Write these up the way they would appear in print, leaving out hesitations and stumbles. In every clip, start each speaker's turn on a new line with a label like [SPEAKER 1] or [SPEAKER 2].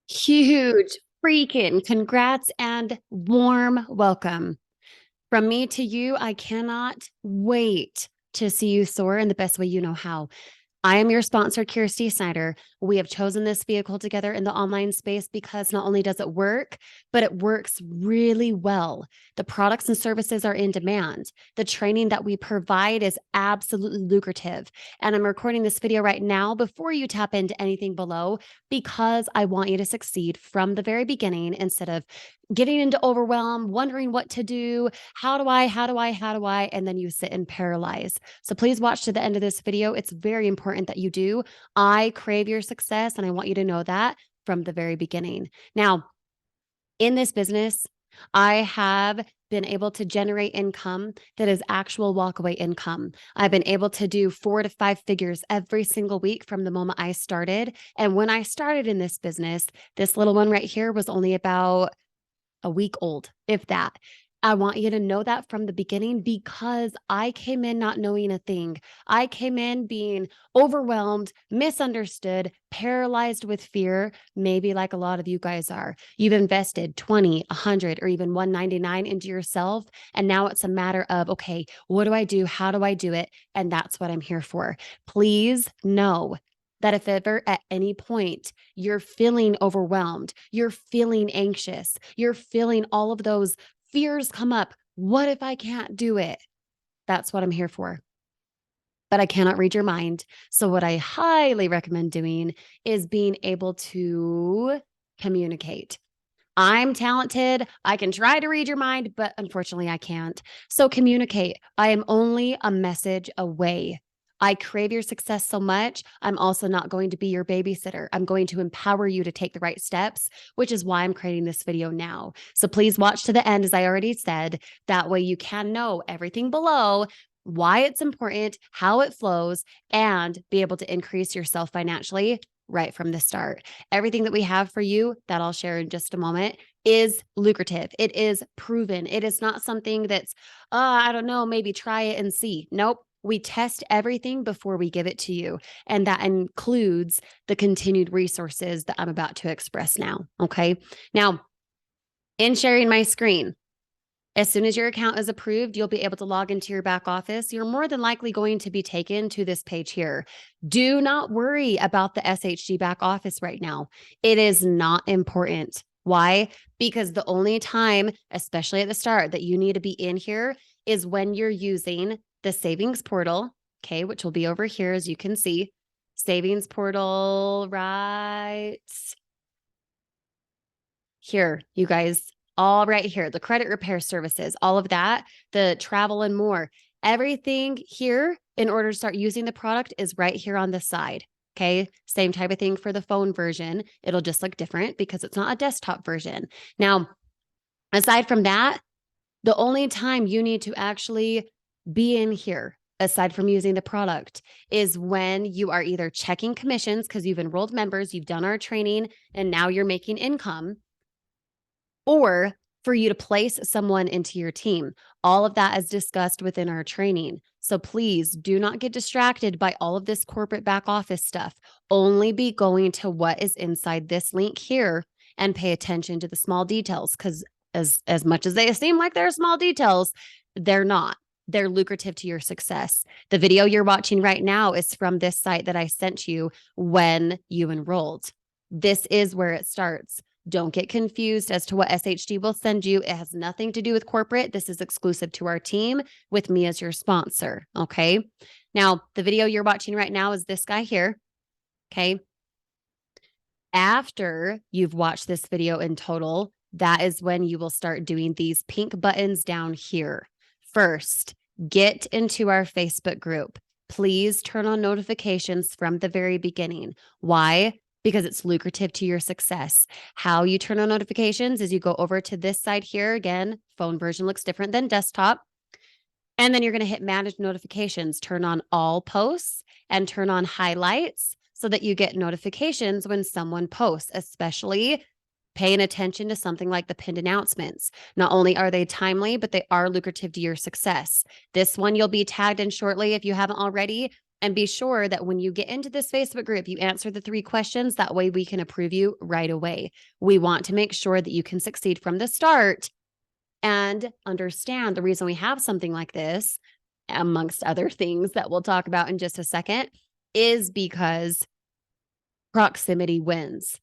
[SPEAKER 1] Huge freaking congrats and warm welcome. From me to you, I cannot wait to see you soar in the best way you know how. I am your sponsor, Kirsty Snyder. We have chosen this vehicle together in the online space because not only does it work, but it works really well. The products and services are in demand. The training that we provide is absolutely lucrative. And I'm recording this video right now before you tap into anything below because I want you to succeed from the very beginning instead of getting into overwhelm, wondering what to do. How do I? And then you sit and paralyze. So please watch to the end of this video. It's very important that you do. I crave your success, and I want you to know that from the very beginning. Now, in this business, I have been able to generate income that is actual walkaway income. I've been able to do 4 to 5 figures every single week from the moment I started. And when I started in this business, this little one right here was only about a week old, if that. I want you to know that from the beginning because I came in not knowing a thing. I came in being overwhelmed, misunderstood, paralyzed with fear, maybe like a lot of you guys are. You've invested 20, 100, or even 199 into yourself. And now it's a matter of, okay, what do I do? How do I do it? And that's what I'm here for. Please know that if ever at any point you're feeling overwhelmed, you're feeling anxious, you're feeling all of those fears come up, what if I can't do it? That's what I'm here for. But I cannot read your mind. So, what I highly recommend doing is being able to communicate. I'm talented. I can try to read your mind, but unfortunately, I can't. So, communicate. I am only a message away. I crave your success so much. I'm also not going to be your babysitter. I'm going to empower you to take the right steps, which is why I'm creating this video now. So please watch to the end, as I already said. That way you can know everything below, why it's important, how it flows, and be able to increase yourself financially right from the start. Everything that we have for you that I'll share in just a moment is lucrative. It is proven. It is not something that's, I don't know, maybe try it and see. Nope. We test everything before we give it to you. And that includes the continued resources that I'm about to express now. Okay. Now, in sharing my screen, as soon as your account is approved, you'll be able to log into your back office. You're more than likely going to be taken to this page here. Do not worry about the SHG back office right now. It is not important. Why? Because the only time, especially at the start, that you need to be in here is when you're using the savings portal, okay, which will be over here, as you can see. Savings portal right here, you guys, all right here, the credit repair services, all of that, the travel and more, everything here in order to start using the product is right here on the side. Okay, same type of thing for the phone version. It'll just look different because it's not a desktop version. Now, aside from that, the only time you need to actually be in here, aside from using the product, is when you are either checking commissions because you've enrolled members, you've done our training, and now you're making income, or for you to place someone into your team. All of that is discussed within our training. So please do not get distracted by all of this corporate back office stuff. Only be going to what is inside this link here and pay attention to the small details, because as much as they seem like they're small details, they're not. They're lucrative to your success. The video you're watching right now is from this site that I sent you when you enrolled. This is where it starts. Don't get confused as to what SHG will send you. It has nothing to do with corporate. This is exclusive to our team with me as your sponsor. Okay. Now, the video you're watching right now is this guy here. Okay. After you've watched this video in total, that is when you will start doing these pink buttons down here. First, get into our Facebook group. Please turn on notifications from the very beginning. Why? Because it's lucrative to your success. How you turn on notifications is you go over to this side here. Again, phone version looks different than desktop. And then you're going to hit manage notifications, turn on all posts and turn on highlights so that you get notifications when someone posts, especially paying attention to something like the pinned announcements. Not only are they timely, but they are lucrative to your success. This one you'll be tagged in shortly if you haven't already. And be sure that when you get into this Facebook group, you answer the 3 questions. That way we can approve you right away. We want to make sure that you can succeed from the start and understand the reason we have something like this, amongst other things that we'll talk about in just a second, is because proximity wins.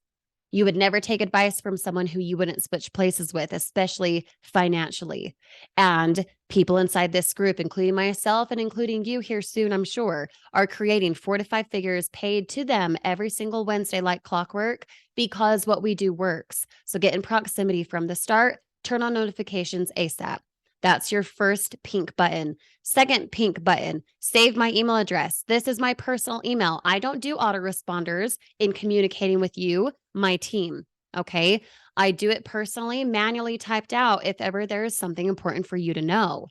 [SPEAKER 1] You would never take advice from someone who you wouldn't switch places with, especially financially. And people inside this group, including myself and including you here soon, I'm sure, are creating 4 to 5 figures paid to them every single Wednesday like clockwork because what we do works. So get in proximity from the start, turn on notifications ASAP. That's your first pink button. Second pink button, save my email address. This is my personal email. I don't do autoresponders in communicating with you, my team. Okay. I do it personally, manually typed out if ever there is something important for you to know.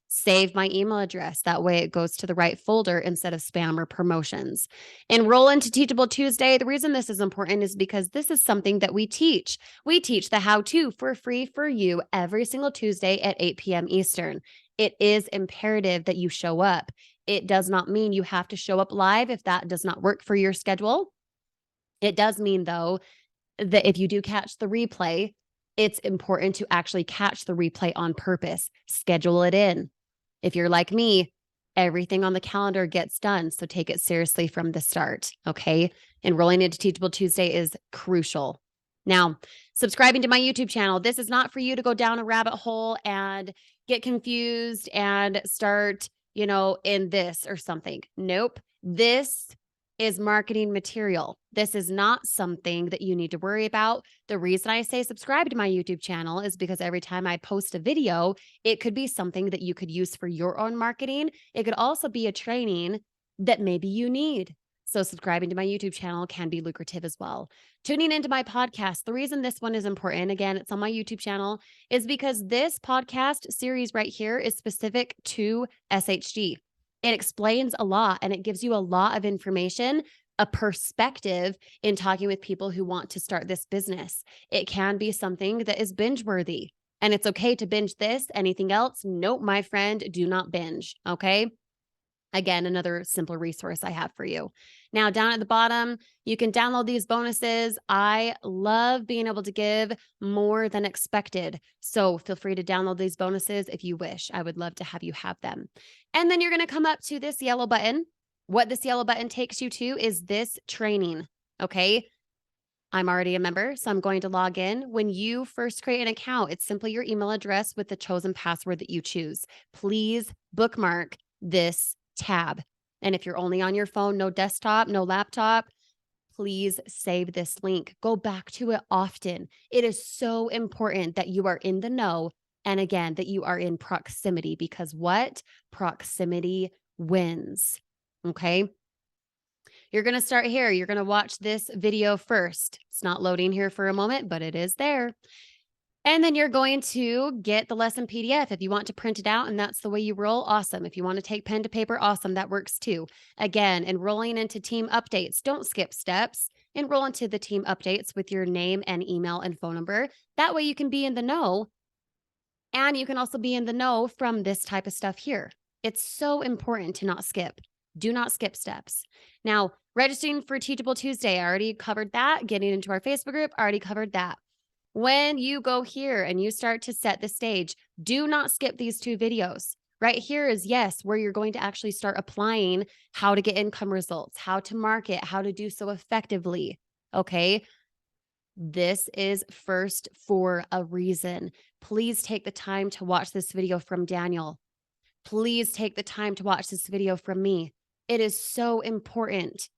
[SPEAKER 1] Save my email address. That way it goes to the right folder instead of spam or promotions. Enroll into Teachable Tuesday. The reason this is important is because this is something that we teach. We teach the how-to for free for you every single Tuesday at 8 p.m. Eastern. It is imperative that you show up. It does not mean you have to show up live if that does not work for your schedule. It does mean, though, that if you do catch the replay, it's important to actually catch the replay on purpose. Schedule it in. If you're like me, everything on the calendar gets done. So take it seriously from the start. Okay. Enrolling into Teachable Tuesday is crucial. Now, subscribing to my YouTube channel. This is not for you to go down a rabbit hole and get confused and start, in this or something. Nope. This is marketing material. This is not something that you need to worry about. The reason I say subscribe to my YouTube channel is because every time I post a video, it could be something that you could use for your own marketing. It could also be a training that maybe you need. So subscribing to my YouTube channel can be lucrative as well. Tuning into my podcast, the reason this one is important, again, it's on my YouTube channel, is because this podcast series right here is specific to SHG. It explains a lot and it gives you a lot of information, a perspective in talking with people who want to start this business. It can be something that is binge worthy, and it's okay to binge this. Anything else? Nope, my friend, do not binge. Okay. Again, another simple resource I have for you. Now, down at the bottom, you can download these bonuses. I love being able to give more than expected. So feel free to download these bonuses if you wish. I would love to have you have them. And then you're going to come up to this yellow button. What this yellow button takes you to is this training. Okay. I'm already a member, so I'm going to log in. When you first create an account, it's simply your email address with the chosen password that you choose. Please bookmark this tab. And if you're only on your phone, no desktop, no laptop, please save this link. Go back to it often. It is so important that you are in the know. And again, that you are in proximity, because what? Proximity wins. Okay. You're going to start here. You're going to watch this video first. It's not loading here for a moment, but it is there. And then you're going to get the lesson PDF. If you want to print it out and that's the way you roll, awesome. If you want to take pen to paper, awesome. That works too. Again, enrolling into team updates. Don't skip steps. Enroll into the team updates with your name and email and phone number. That way you can be in the know. And you can also be in the know from this type of stuff here. It's so important to not skip. Do not skip steps. Now, registering for Teachable Tuesday, I already covered that. Getting into our Facebook group, I already covered that. When you go here and you start to set the stage, do not skip these 2 videos. Right here is, yes, where you're going to actually start applying how to get income results, how to market, how to do so effectively. Okay. This is first for a reason. Please take the time to watch this video from Daniel. Please take the time to watch this video from me. It is so important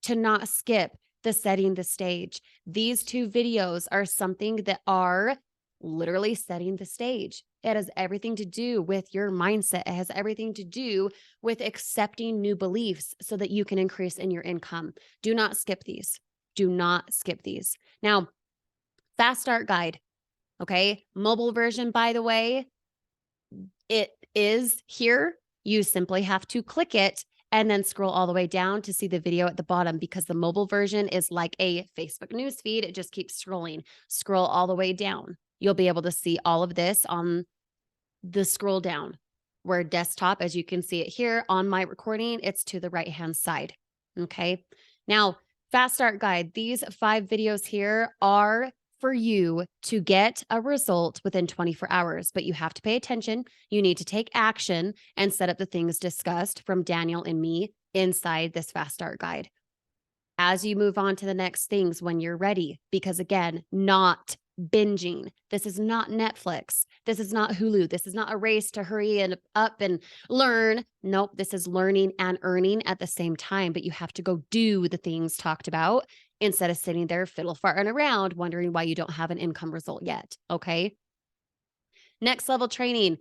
[SPEAKER 1] to not skip the setting the stage. These 2 videos are something that are literally setting the stage. It has everything to do with your mindset. It has everything to do with accepting new beliefs so that you can increase in your income. Do not skip these. Do not skip these. Now, fast start guide. Okay. Mobile version, by the way, it is here. You simply have to click it and then scroll all the way down to see the video at the bottom, because the mobile version is like a Facebook news feed. It just keeps scrolling. Scroll all the way down. You'll be able to see all of this on the scroll down. Where desktop, as you can see it here on my recording, it's to the right-hand side. Okay. Now, Fast Start Guide, these 5 videos here are for you to get a result within 24 hours, but you have to pay attention. You need to take action and set up the things discussed from Daniel and me inside this Fast Start Guide as you move on to the next things when you're ready. Because again, not binging. This is not Netflix. This is not Hulu. This is not a race to hurry and up and learn. Nope. This is learning and earning at the same time, but you have to go do the things talked about instead of sitting there fiddle farting around wondering why you don't have an income result yet. Okay. Next level training,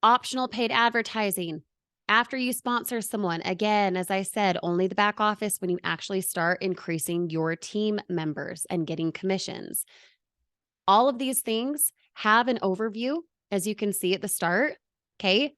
[SPEAKER 1] optional paid advertising. After you sponsor someone, again, as I said, only the back office when you actually start increasing your team members and getting commissions. All of these things have an overview, as you can see at the start. Okay.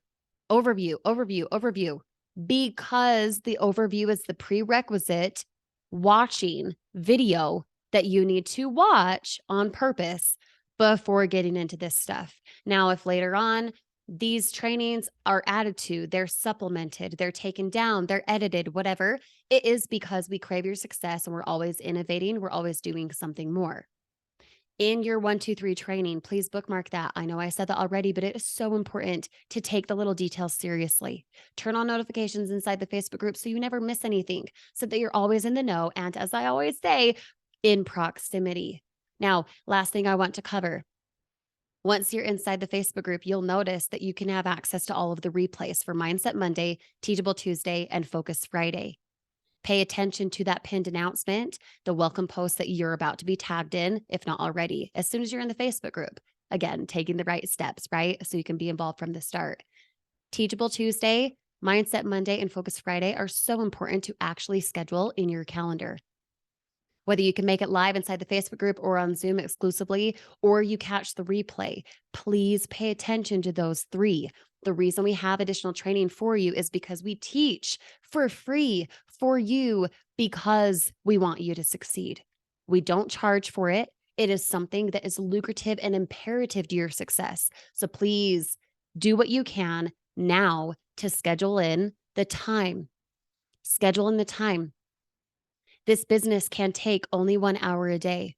[SPEAKER 1] Overview, overview, overview. Because the overview is the prerequisite watching video that you need to watch on purpose before getting into this stuff. Now, if later on these trainings are added to, they're supplemented, they're taken down, they're edited, whatever, it is because we crave your success and we're always innovating. We're always doing something more. In your 1, 2, 3 training, please bookmark that. I know I said that already, but it is so important to take the little details seriously. Turn on notifications inside the Facebook group so you never miss anything, so that you're always in the know. And as I always say, in proximity. Now, last thing I want to cover. Once you're inside the Facebook group, you'll notice that you can have access to all of the replays for Mindset Monday, Teachable Tuesday, and Focus Friday. Pay attention to that pinned announcement, the welcome post that you're about to be tagged in, if not already, as soon as you're in the Facebook group. Again, taking the right steps, right? So you can be involved from the start. Teachable Tuesday, Mindset Monday, and Focus Friday are so important to actually schedule in your calendar. Whether you can make it live inside the Facebook group or on Zoom exclusively, or you catch the replay, please pay attention to those 3. The reason we have additional training for you is because we teach for free for you because we want you to succeed. We don't charge for it. It is something that is lucrative and imperative to your success. So please do what you can now to schedule in the time. Schedule in the time. This business can take only 1 hour a day,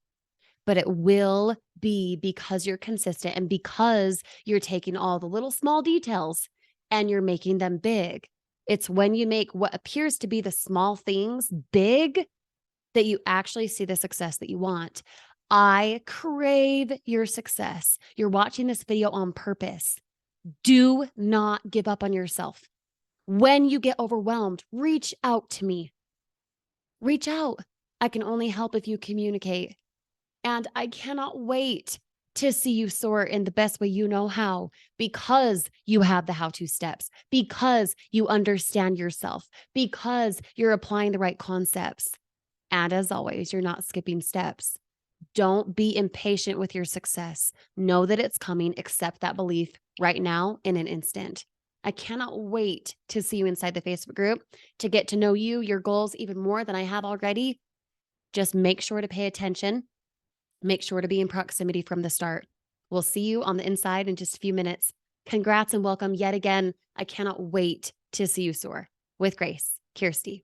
[SPEAKER 1] but it will be because you're consistent and because you're taking all the little small details and you're making them big. It's when you make what appears to be the small things big that you actually see the success that you want. I crave your success. You're watching this video on purpose. Do not give up on yourself. When you get overwhelmed, reach out to me. Reach out. I can only help if you communicate. And I cannot wait to see you soar in the best way you know how, because you have the how-to steps, because you understand yourself, because you're applying the right concepts. And as always, you're not skipping steps. Don't be impatient with your success. Know that it's coming. Accept that belief right now in an instant. I cannot wait to see you inside the Facebook group, to get to know you, your goals even more than I have already. Just make sure to pay attention. Make sure to be in proximity from the start. We'll see you on the inside in just a few minutes. Congrats and welcome yet again. I cannot wait to see you soar. With grace, Kirsty.